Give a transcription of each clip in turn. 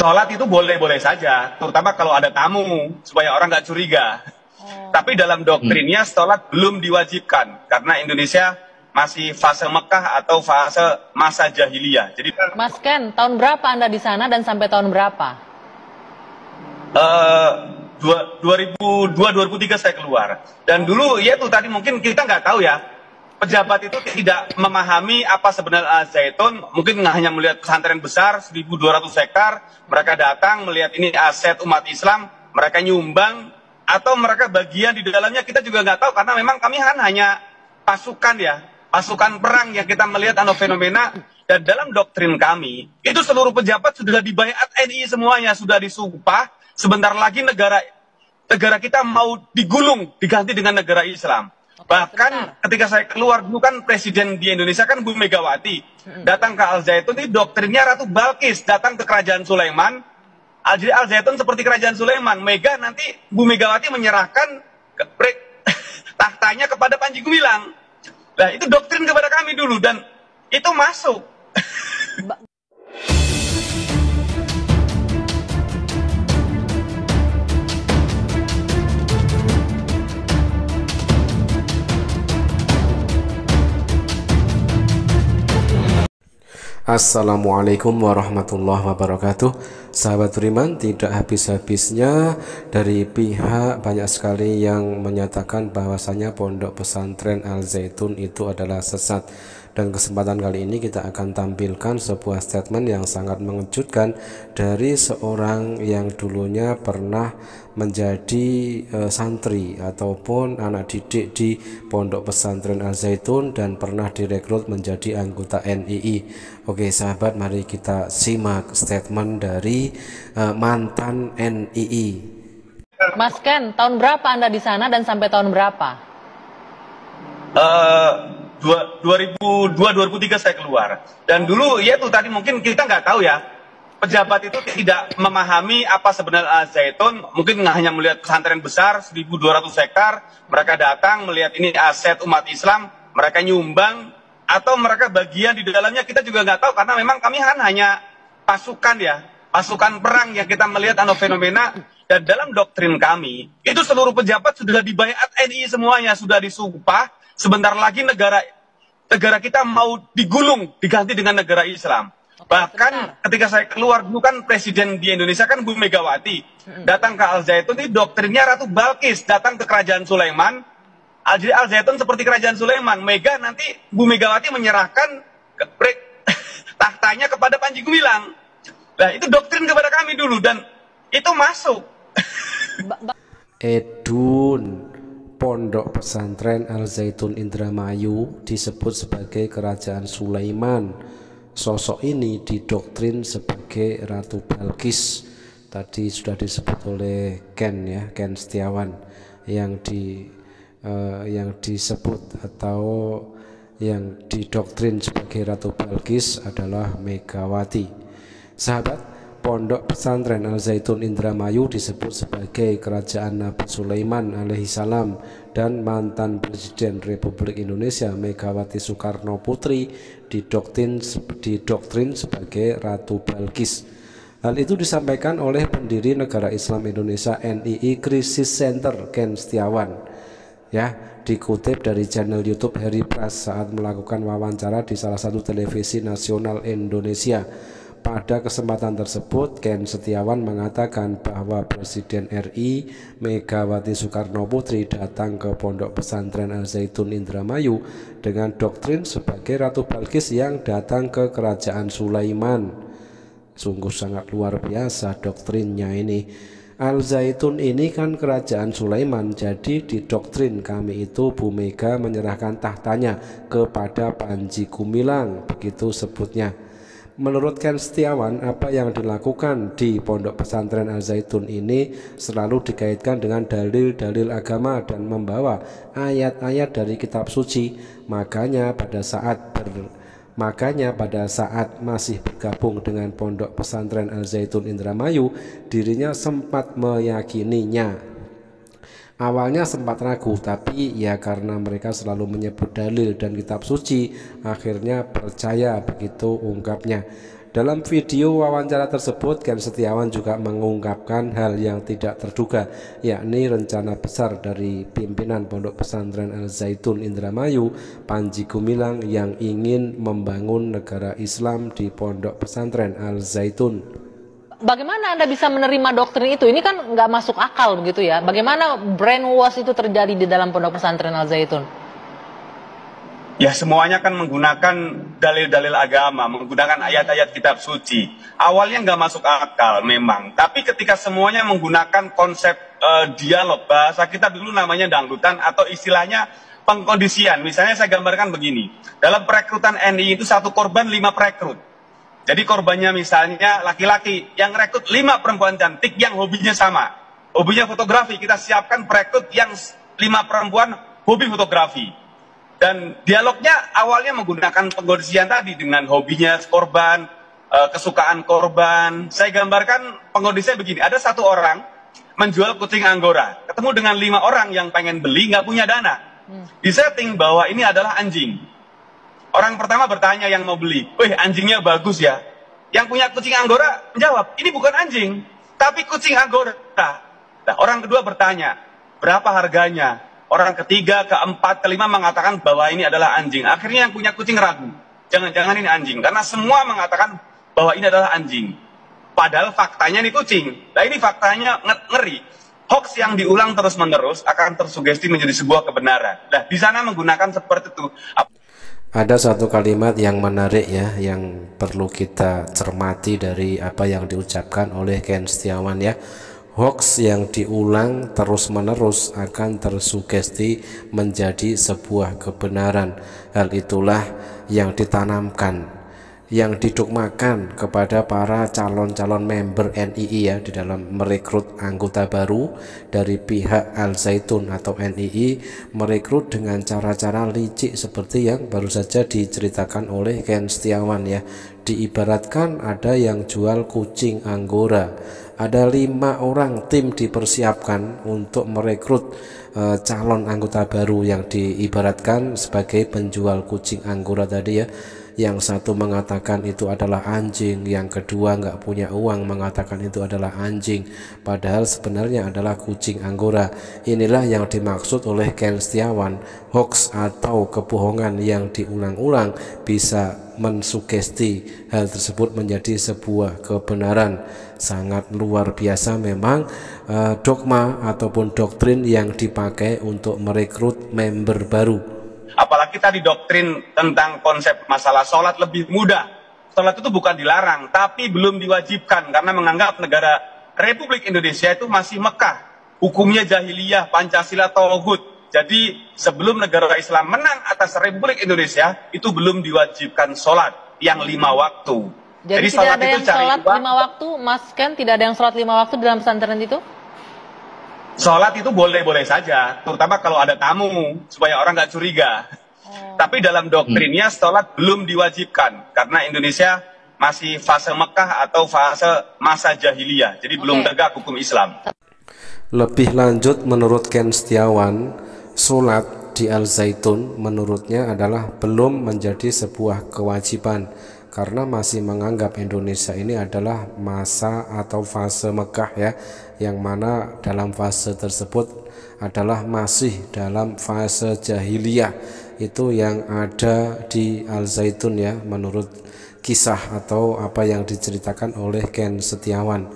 sholat itu boleh-boleh saja, terutama kalau ada tamu, supaya orang nggak curiga. Tapi dalam doktrinnya sholat belum diwajibkan, karena Indonesia masih fase Mekah atau fase masa jahiliyah. Jadi Mas Ken, tahun berapa Anda di sana dan sampai tahun berapa? 2002-2003 saya keluar. Dan dulu ya itu tadi mungkin kita nggak tahu ya, pejabat itu tidak memahami apa sebenarnya Al-Zaitun, mungkin hanya melihat pesantren besar 1.200 hektar, mereka datang melihat ini aset umat Islam, mereka nyumbang atau mereka bagian di dalamnya, kita juga nggak tahu karena memang kami kan hanya pasukan ya, pasukan perang yang kita melihat fenomena. Dan dalam doktrin kami itu seluruh pejabat sudah dibaiat NI semuanya, sudah disumpah, sebentar lagi negara kita mau digulung diganti dengan negara Islam. Bahkan ketika saya keluar dulu kan presiden di Indonesia kan Bu Megawati datang ke Al-Zaitun, ini doktrinnya Ratu Balkis datang ke kerajaan Sulaiman. Al-Zaitun seperti kerajaan Sulaiman, Mega nanti Bu Megawati menyerahkan tahtanya kepada Panji Gumilang. Nah itu doktrin kepada kami dulu dan itu masuk. Assalamualaikum warahmatullahi wabarakatuh. Sahabat beriman, tidak habis-habisnya dari pihak banyak sekali yang menyatakan bahwasanya pondok pesantren Al-Zaitun itu adalah sesat. Dan kesempatan kali ini kita akan tampilkan sebuah statement yang sangat mengejutkan dari seorang yang dulunya pernah menjadi santri ataupun anak didik di pondok pesantren Al-Zaitun dan pernah direkrut menjadi anggota NII. Oke sahabat, mari kita simak statement dari mantan NII. Mas Ken, tahun berapa Anda di sana dan sampai tahun berapa? 2002-2003 saya keluar. Dan dulu ya itu tadi mungkin kita nggak tahu ya, pejabat itu tidak memahami apa sebenarnya Al-Zaitun, mungkin hanya melihat pesantren besar 1.200 hektar, mereka datang melihat ini aset umat Islam, mereka nyumbang atau mereka bagian di dalamnya, kita juga nggak tahu karena memang kami kan hanya pasukan ya, pasukan perang yang kita melihat fenomena. Dan dalam doktrin kami itu seluruh pejabat sudah dibaiat NII semuanya, sudah disumpah, sebentar lagi negara kita mau digulung diganti dengan negara Islam. Bahkan ketika saya keluar dulu kan presiden di Indonesia kan Bu Megawati datang ke Al-Zaitun, ini doktrinnya Ratu Balkis datang ke kerajaan Sulaiman. Al-Zaitun seperti kerajaan Sulaiman, Mega nanti Bu Megawati menyerahkan tahtanya kepada Panji Gumilang. Nah itu doktrin kepada kami dulu dan itu masuk. Pondok pesantren Al-Zaitun Indramayu disebut sebagai kerajaan Sulaiman. Sosok ini didoktrin sebagai Ratu Balkis. Tadi sudah disebut oleh Ken ya, Ken Setiawan, yang disebut atau yang didoktrin sebagai Ratu Balkis adalah Megawati. Sahabat, pondok pesantren Al-Zaitun Indramayu disebut sebagai kerajaan Nabi Sulaiman alaihissalam dan mantan Presiden Republik Indonesia Megawati Soekarno Putri didoktrin sebagai Ratu Balkis. Hal itu disampaikan oleh pendiri Negara Islam Indonesia NII Crisis Center Ken Setiawan ya, dikutip dari channel YouTube Harry Pras saat melakukan wawancara di salah satu televisi nasional Indonesia. Pada kesempatan tersebut, Ken Setiawan mengatakan bahwa Presiden RI Megawati Soekarno Putri datang ke pondok pesantren Al-Zaitun Indramayu dengan doktrin sebagai Ratu Balkis yang datang ke kerajaan Sulaiman. Sungguh sangat luar biasa doktrinnya ini. Al-Zaitun ini kan kerajaan Sulaiman, jadi di doktrin kami itu Bu Mega menyerahkan tahtanya kepada Panji Gumilang, begitu sebutnya. Menurut Ken Setiawan, apa yang dilakukan di pondok pesantren Al-Zaitun ini selalu dikaitkan dengan dalil-dalil agama dan membawa ayat-ayat dari kitab suci. Makanya pada saat masih bergabung dengan pondok pesantren Al-Zaitun Indramayu, dirinya sempat meyakininya. Awalnya sempat ragu, tapi ya karena mereka selalu menyebut dalil dan kitab suci, akhirnya percaya, begitu ungkapnya. Dalam video wawancara tersebut, Ken Setiawan juga mengungkapkan hal yang tidak terduga, yakni rencana besar dari pimpinan Pondok Pesantren Al Zaitun Indramayu, Panji Gumilang, yang ingin membangun negara Islam di Pondok Pesantren Al Zaitun. Bagaimana Anda bisa menerima doktrin itu? Ini kan nggak masuk akal begitu ya. Bagaimana brainwash itu terjadi di dalam Pondok Pesantren Al Zaitun? Ya, semuanya kan menggunakan dalil-dalil agama, menggunakan ayat-ayat kitab suci. Awalnya nggak masuk akal memang, tapi ketika semuanya menggunakan konsep dialog, bahasa kita dulu namanya dangdutan atau istilahnya pengkondisian. Misalnya saya gambarkan begini, dalam perekrutan NI itu satu korban 5 perekrut. Jadi korbannya misalnya laki-laki, yang rekrut 5 perempuan cantik yang hobinya sama. Hobinya fotografi, kita siapkan perekrut yang 5 perempuan hobi fotografi. Dan dialognya awalnya menggunakan pengkondisian tadi dengan hobinya korban, kesukaan korban. Saya gambarkan pengkondisian begini, ada satu orang menjual kucing Anggora, ketemu dengan 5 orang yang pengen beli, nggak punya dana. Disetting bahwa ini adalah anjing. Orang pertama bertanya yang mau beli, wih anjingnya bagus ya. Yang punya kucing Anggora menjawab, ini bukan anjing, tapi kucing Anggora. Nah, orang kedua bertanya, berapa harganya? Orang ketiga, keempat, kelima mengatakan bahwa ini adalah anjing. Akhirnya yang punya kucing ragu. Jangan-jangan ini anjing. Karena semua mengatakan bahwa ini adalah anjing. Padahal faktanya ini kucing. Nah ini faktanya ngeri. Hoax yang diulang terus-menerus akan tersugesti menjadi sebuah kebenaran. Nah di sana menggunakan seperti itu. Ada satu kalimat yang menarik ya, yang perlu kita cermati dari apa yang diucapkan oleh Ken Setiawan ya. Hoax yang diulang terus-menerus akan tersugesti menjadi sebuah kebenaran. Hal itulah yang ditanamkan, yang didogmakan kepada para calon-calon member NII ya, di dalam merekrut anggota baru dari pihak Al Zaitun atau NII, merekrut dengan cara-cara licik seperti yang baru saja diceritakan oleh Ken Setiawan ya. Diibaratkan ada yang jual kucing Anggora. Ada 5 orang tim dipersiapkan untuk merekrut calon anggota baru yang diibaratkan sebagai penjual kucing Anggora tadi ya. Yang satu mengatakan itu adalah anjing, yang kedua nggak punya uang mengatakan itu adalah anjing, padahal sebenarnya adalah kucing Anggora. Inilah yang dimaksud oleh Ken Setiawan. Hoax atau kebohongan yang diulang-ulang bisa mensugesti hal tersebut menjadi sebuah kebenaran. Sangat luar biasa memang dogma ataupun doktrin yang dipakai untuk merekrut member baru. Apalagi tadi doktrin tentang konsep masalah sholat lebih mudah. Sholat itu bukan dilarang, tapi belum diwajibkan karena menganggap negara Republik Indonesia itu masih Mekah. Hukumnya jahiliyah, Pancasila, Tauhid. Jadi sebelum negara Islam menang atas Republik Indonesia, itu belum diwajibkan sholat yang 5 waktu. Jadi tidak ada yang sholat 5 waktu, Mas Ken? Tidak ada yang sholat 5 waktu dalam pesantren itu? Sholat itu boleh-boleh saja, terutama kalau ada tamu, supaya orang nggak curiga. Tapi dalam doktrinnya sholat belum diwajibkan, karena Indonesia masih fase Mekah atau fase masa jahiliyah, jadi belum tegak hukum Islam. Lebih lanjut, menurut Ken Setiawan, sholat di Al Zaitun menurutnya adalah belum menjadi sebuah kewajiban, karena masih menganggap Indonesia ini adalah masa atau fase Mekah ya, yang mana dalam fase tersebut adalah masih dalam fase jahiliyah. Itu yang ada di Al Zaitun ya, menurut kisah atau apa yang diceritakan oleh Ken Setiawan.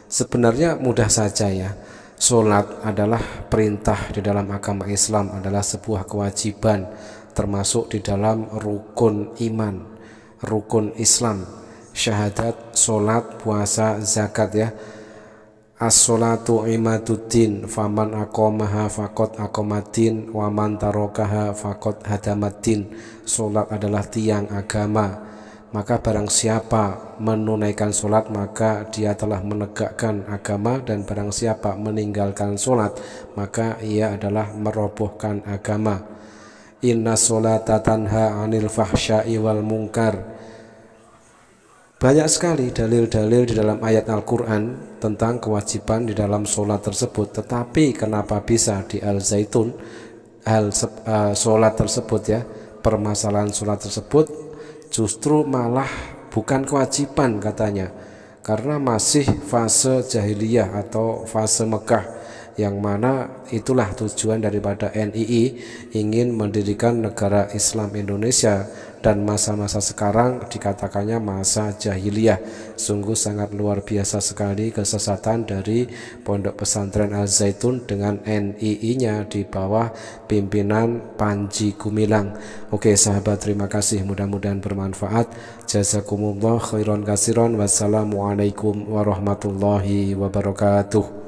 Sebenarnya mudah saja ya. Sholat adalah perintah di dalam agama Islam, adalah sebuah kewajiban, termasuk di dalam rukun iman, rukun Islam, syahadat, sholat, puasa, zakat ya. As-sholatu imaduddin, faman aqomaha faqad aqomaddin, waman tarokaha faqad hadamaddin. Sholat adalah tiang agama, maka barang siapa menunaikan sholat maka dia telah menegakkan agama, dan barang siapa meninggalkan sholat maka ia adalah merobohkan agama. Inna sholata tanha anil fahsya'i wal munkar. Banyak sekali dalil-dalil di dalam ayat Al-Quran tentang kewajiban di dalam sholat tersebut. Tetapi kenapa bisa di Al Zaitun sholat tersebut ya, permasalahan sholat tersebut justru malah bukan kewajiban katanya, karena masih fase jahiliyah atau fase Mekah, yang mana itulah tujuan daripada NII ingin mendirikan negara Islam Indonesia, dan masa-masa sekarang dikatakannya masa jahiliyah. Sungguh sangat luar biasa sekali kesesatan dari Pondok Pesantren Al Zaitun dengan NII-nya di bawah pimpinan Panji Gumilang. Oke sahabat, terima kasih, mudah-mudahan bermanfaat. Jazakumullah khairan kasiron. Wassalamualaikum warahmatullahi wabarakatuh.